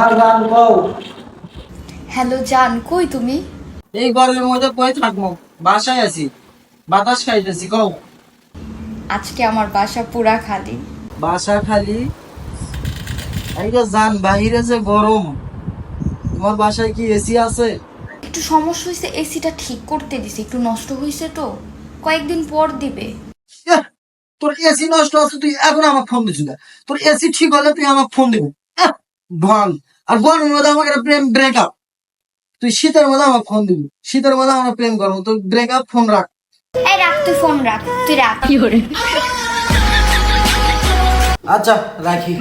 আর গান কও। হ্যালো জান, কই তুমি? এই গরমের মধ্যে কই থাকবো, বাসায় আছি, বাতাস খাইতেছি। কও। আজকে আমার বাসা পুরা খালি। বাসা খালি? এই যে জান, বাহিরে যে গরম, তোমার বাসায় কি এসি আছে? একটু সমস্যা হয়েছে, এসিটা ঠিক করতে দিছি, একটু নষ্ট হয়েছে তো, কয়েকদিন পর দিবে। ইয়া, তোর এসি নষ্ট আছে, তুই এখন আমাকে ফোন দিছিস না? তোর এসি ঠিক হলে তুই আমাকে ফোন দিবি। ঢং। আর গরমের মধ্যে আমাকে একটা প্রেম ব্রেকআপ। তুই শীতের মধ্যে আমাকে ফোন দিবি, শীতের মধ্যে আমরা প্রেম করবো, তুই ব্রেকআপ ফোন রাখ। এই রাখ, তুই ফোন রাখ, তুই রাখ। আচ্ছা, রাখি।